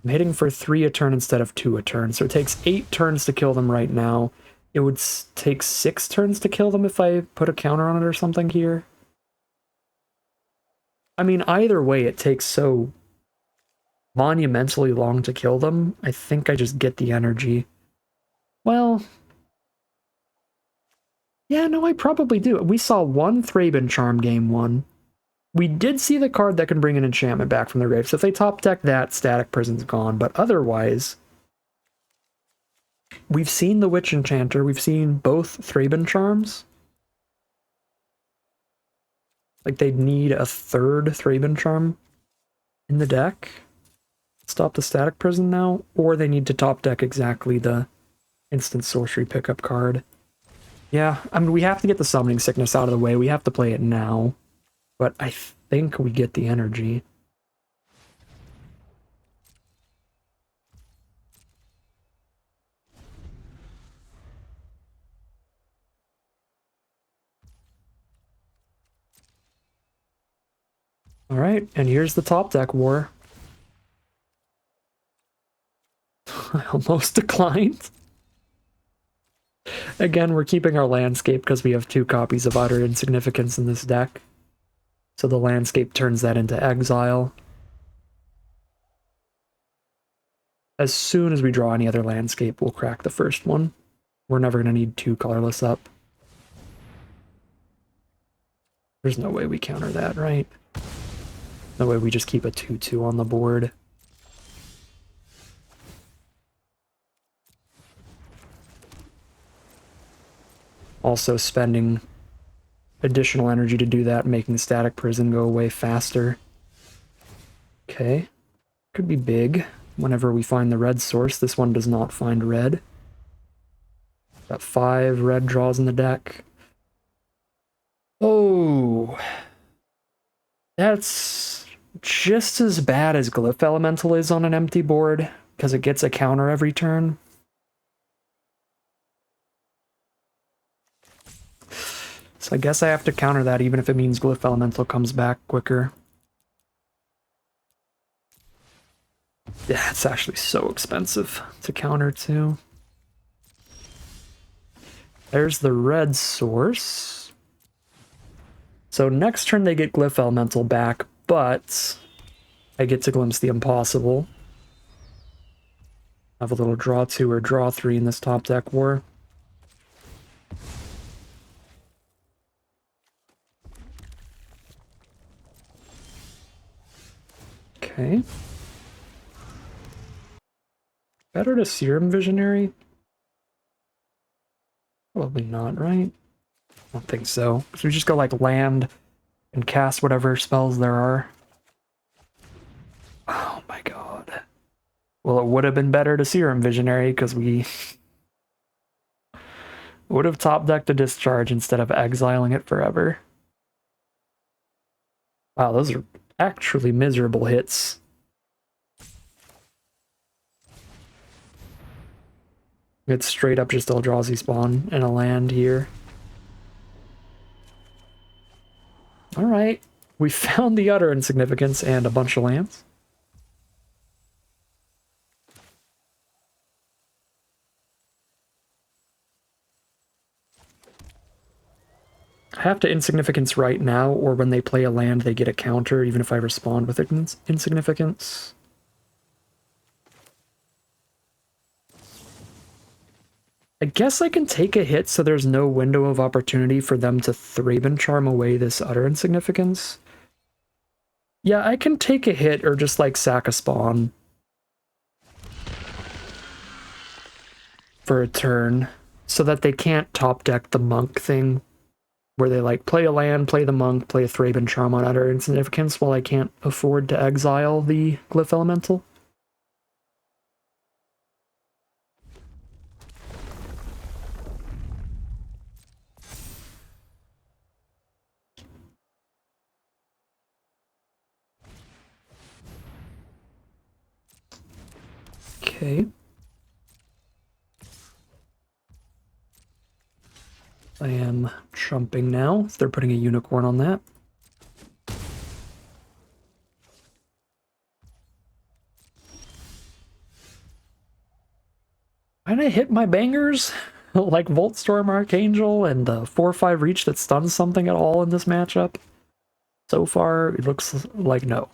I'm hitting for 3 a turn instead of 2 a turn, so it takes 8 turns to kill them right now. It would take 6 turns to kill them if I put a counter on it or something here. I mean, either way, it takes so monumentally long to kill them. I think I just get the energy. Well, yeah, no, I probably do. We saw one Thraben Charm game 1. We did see the card that can bring an enchantment back from the grave, so if they top deck that, Static Prison's gone, but otherwise, we've seen the Witch Enchanter, we've seen both Thraben Charms. Like, they'd need a third Thraben Charm in the deck. Stop the Static Prison now, or they need to top deck exactly the instant sorcery pickup card. Yeah, I mean, we have to get the Summoning Sickness out of the way. We have to play it now. But I think we get the energy. Alright, and here's the top deck war. I almost declined. Again, we're keeping our landscape because we have 2 copies of Utter Insignificance in this deck. So the landscape turns that into exile. As soon as we draw any other landscape, we'll crack the first one. We're never going to need 2 colorless up. There's no way we counter that, right? No way we just keep a 2/2 on the board. Also spending additional energy to do that, making the Static Prison go away faster. Okay. Could be big whenever we find the red source. This one does not find red. Got 5 red draws in the deck. Oh. That's just as bad as Glyph Elemental is on an empty board, because it gets a counter every turn. So I guess I have to counter that, even if it means Glyph Elemental comes back quicker. Yeah, it's actually so expensive to counter too. There's the red source. So next turn they get Glyph Elemental back, but I get to glimpse the impossible. Have a little draw 2 or draw 3 in this top deck war. Okay. Better to Serum Visionary. Oh, Probably not, right? I don't think so. So we just go like land and cast whatever spells there are. Oh my god. Well, it would have been better to Serum Visionary because we would have top decked a discharge instead of exiling it forever. Wow, those are actually miserable hits. It's straight up just Eldrazi spawn and a land here. Alright, we found the Utter Insignificance and a bunch of lands. I have to Insignificance right now, or when they play a land, they get a counter, even if I respond with Insignificance. I guess I can take a hit so there's no window of opportunity for them to Thraben Charm away this Utter Insignificance. Yeah, I can take a hit or just like sack a spawn for a turn so that they can't top deck the monk thing where they like play a land, play the monk, play a Thraben Charm on Utter Insignificance while I can't afford to exile the Glyph Elemental. Okay. I am jumping now. They're putting a unicorn on that. And I hit my bangers like Voltstorm Archangel and 4/5 reach that stuns something at all in this matchup. So far, it looks like no.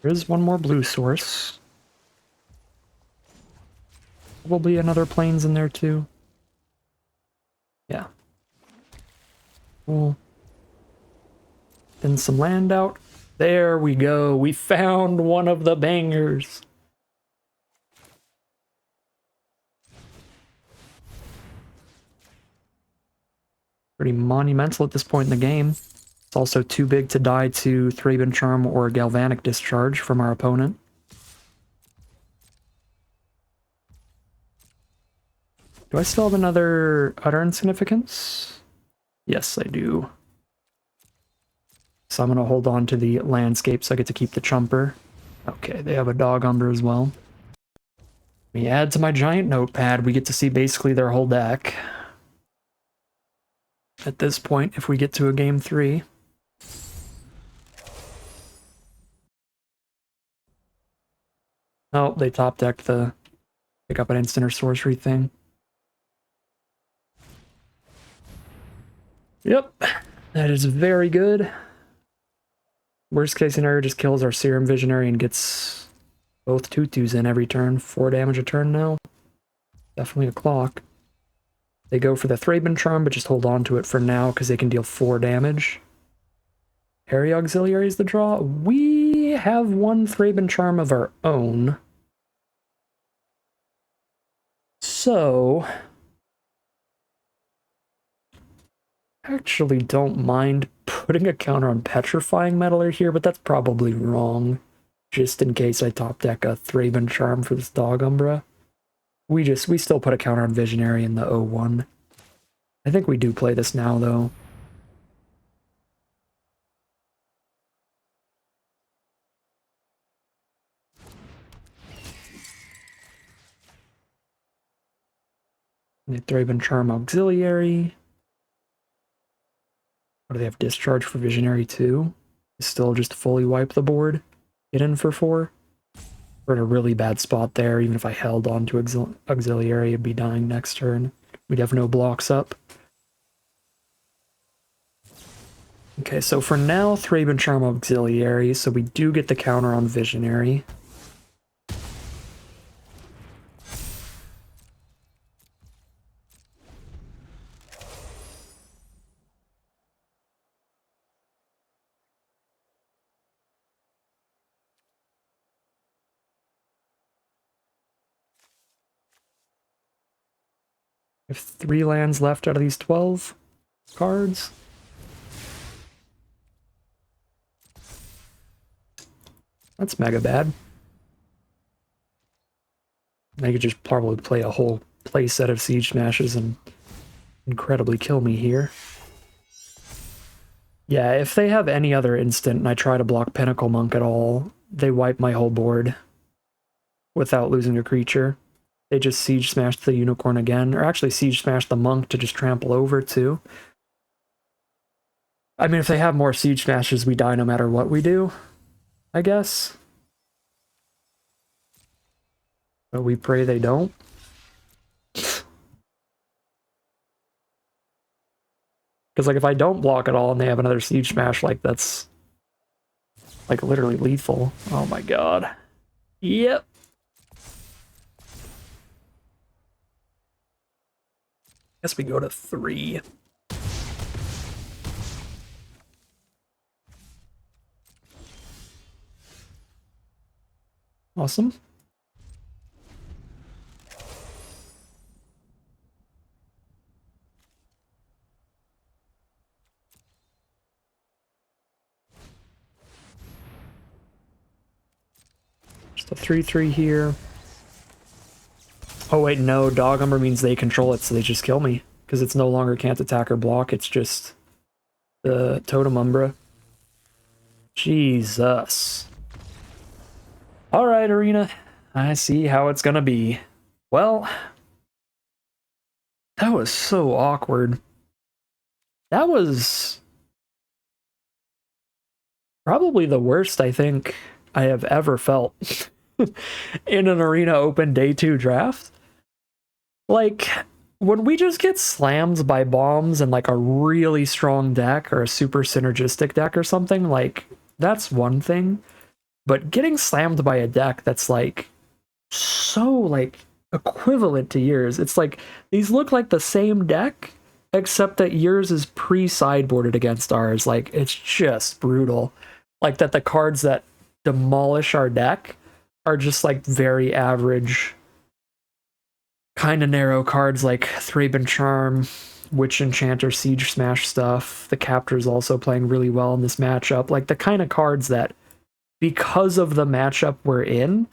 There is one more blue source. Probably another plains in there too. Yeah. Cool. Then some land out. There we go. We found one of the bangers. Pretty monumental at this point in the game. It's also too big to die to Thraben Charm or Galvanic Discharge from our opponent. Do I still have another Utter Insignificance? Yes, I do. So I'm going to hold on to the landscape so I get to keep the Chumper. Okay, they have a Dog Umber as well. We add to my giant notepad, we get to see basically their whole deck. At this point, if we get to a game 3. Oh, they top decked the pick up an instant or sorcery thing. Yep, that is very good. Worst case scenario just kills our Serum Visionary and gets both tutus in every turn. 4 damage a turn now. Definitely a clock. They go for the Thraben Charm, but just hold on to it for now because they can deal 4 damage. Harry Auxiliary is the draw. We have one Thraben Charm of our own. So, actually don't mind putting a counter on Petrifying Meddler here, but that's probably wrong. Just in case I top deck a Thraben Charm for this Dog Umbra. We still put a counter on Visionary in the 0-1. I think we do play this now, though. They Thraben Charm Auxiliary. What do they have? Discharge for Visionary too? Still just fully wipe the board. Get in for 4. We're in a really bad spot there. Even if I held on to Auxiliary, it'd be dying next turn. We'd have no blocks up. Okay, so for now, Thraben Charm Auxiliary, so we do get the counter on Visionary. I have 3 lands left out of these 12 cards. That's mega bad. I could just probably play a whole play set of Siege Smashes and incredibly kill me here. Yeah, if they have any other instant and I try to block Pinnacle Monk at all, they wipe my whole board without losing a creature. They just Siege Smash the Unicorn again, or actually Siege Smash the Monk to just trample over too. I mean, if they have more Siege Smashes, we die no matter what we do, I guess. But we pray they don't. Because, like, if I don't block at all and they have another Siege Smash, like, that's, like, literally lethal. Oh my god. Yep. Guess we go to 3. Awesome. Just a 3/3 here. Oh wait, no, Dog Umber means they control it, so they just kill me. Because it's no longer can't attack or block, it's just the Totem Umbra. Jesus. Alright, Arena. I see how it's gonna be. Well, that was so awkward. That was probably the worst I think I have ever felt in an Arena Open Day 2 draft. Like, when we just get slammed by bombs and like a really strong deck or a super synergistic deck or something, like, that's one thing. But getting slammed by a deck that's like so like equivalent to yours, it's like these look like the same deck, except that yours is pre-sideboarded against ours. Like, it's just brutal. Like, that the cards that demolish our deck are just like very average, kind of narrow cards like Thraben Charm, Witch Enchanter, Siege Smash stuff. The Captor's also playing really well in this matchup. Like, the kind of cards that, because of the matchup we're in,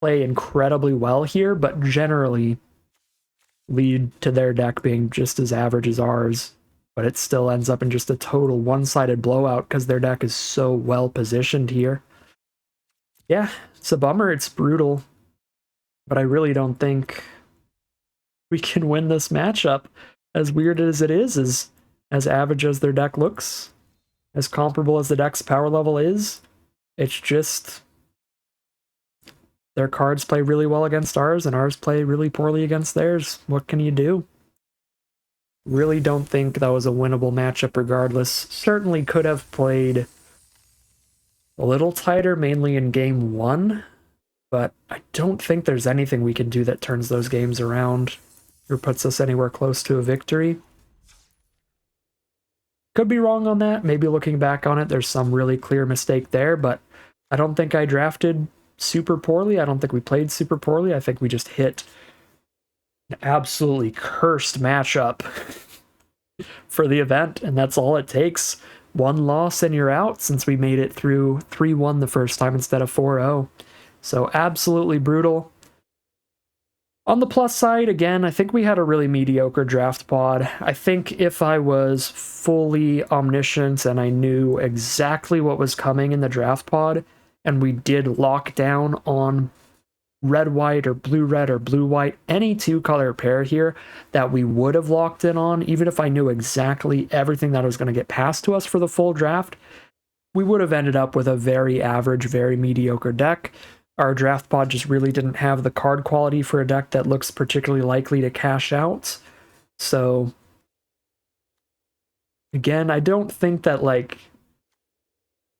play incredibly well here, but generally lead to their deck being just as average as ours. But it still ends up in just a total one-sided blowout because their deck is so well positioned here. Yeah, it's a bummer, it's brutal, but I really don't think we can win this matchup. As weird as it is, as average as their deck looks, as comparable as the deck's power level is, it's just their cards play really well against ours, and ours play really poorly against theirs. What can you do? Really don't think that was a winnable matchup regardless. Certainly could have played a little tighter, mainly in game 1, but I don't think there's anything we can do that turns those games around or puts us anywhere close to a victory. Could be wrong on that. Maybe looking back on it, there's some really clear mistake there, but I don't think I drafted super poorly. I don't think we played super poorly. I think we just hit an absolutely cursed matchup for the event, and that's all it takes. One loss and you're out, since we made it through 3-1 the first time instead of 4-0. So absolutely brutal. On the plus side, again, I think we had a really mediocre draft pod. I think if I was fully omniscient and I knew exactly what was coming in the draft pod, and we did lock down on red-white or blue-red or blue-white, any two-color pair here that we would have locked in on, even if I knew exactly everything that was going to get passed to us for the full draft, we would have ended up with a very average, very mediocre deck. Our draft pod just really didn't have the card quality for a deck that looks particularly likely to cash out. So, again, I don't think that, like,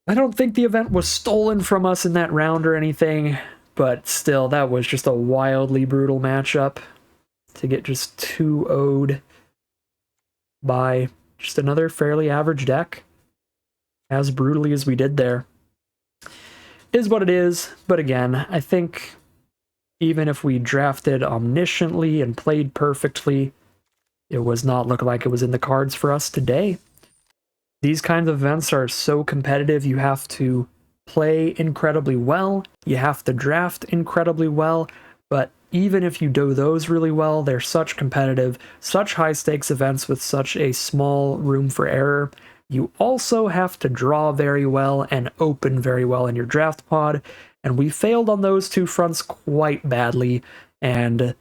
I don't think the event was stolen from us in that round or anything, but still, that was just a wildly brutal matchup to get just 2-0'd by just another fairly average deck, as brutally as we did there. Is what it is, but again, I think even if we drafted omnisciently and played perfectly, it was not looking like it was in the cards for us today. These kinds of events are so competitive, you have to play incredibly well, you have to draft incredibly well, but even if you do those really well, they're such competitive, such high-stakes events with such a small room for error. You also have to draw very well and open very well in your draft pod, and we failed on those two fronts quite badly, and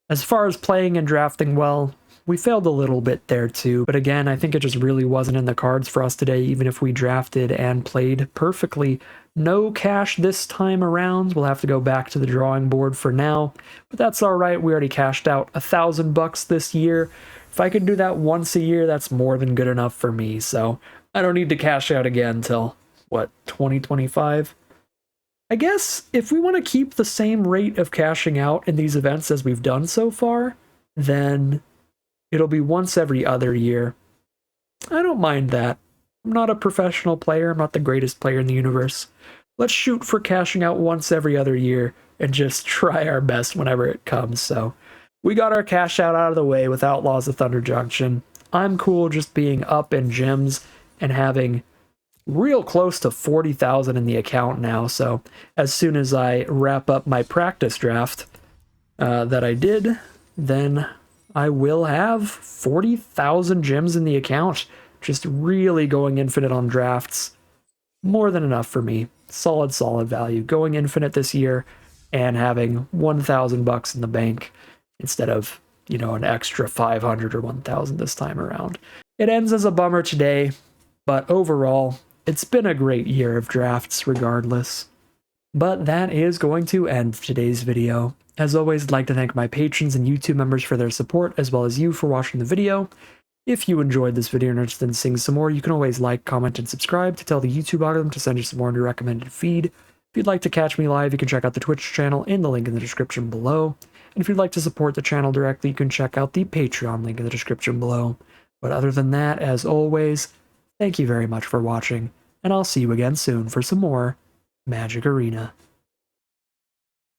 as far as playing and drafting well, we failed a little bit there too, but again, I think it just really wasn't in the cards for us today, even if we drafted and played perfectly. No cash this time around. We'll have to go back to the drawing board for now, but that's alright. We already cashed out $1,000 this year. If I can do that once a year, that's more than good enough for me, so I don't need to cash out again till, what, 2025? I guess if we want to keep the same rate of cashing out in these events as we've done so far, then it'll be once every other year. I don't mind that. I'm not a professional player, I'm not the greatest player in the universe. Let's shoot for cashing out once every other year and just try our best whenever it comes, so we got our cash out of the way with Outlaws of Thunder Junction. I'm cool just being up in gems and having real close to 40,000 in the account now, so as soon as I wrap up my practice draft that I did, then I will have 40,000 gems in the account. Just really going infinite on drafts. More than enough for me. Solid, solid value. Going infinite this year and having $1,000 in the bank instead of, you know, an extra 500 or 1,000 this time around. It ends as a bummer today, but overall, it's been a great year of drafts regardless. But that is going to end today's video. As always, I'd like to thank my patrons and YouTube members for their support, as well as you for watching the video. If you enjoyed this video and are interested in seeing some more, you can always like, comment, and subscribe to tell the YouTube algorithm to send you some more in your recommended feed. If you'd like to catch me live, you can check out the Twitch channel in the link in the description below. And if you'd like to support the channel directly, you can check out the Patreon link in the description below. But other than that, as always, thank you very much for watching, and I'll see you again soon for some more Magic Arena.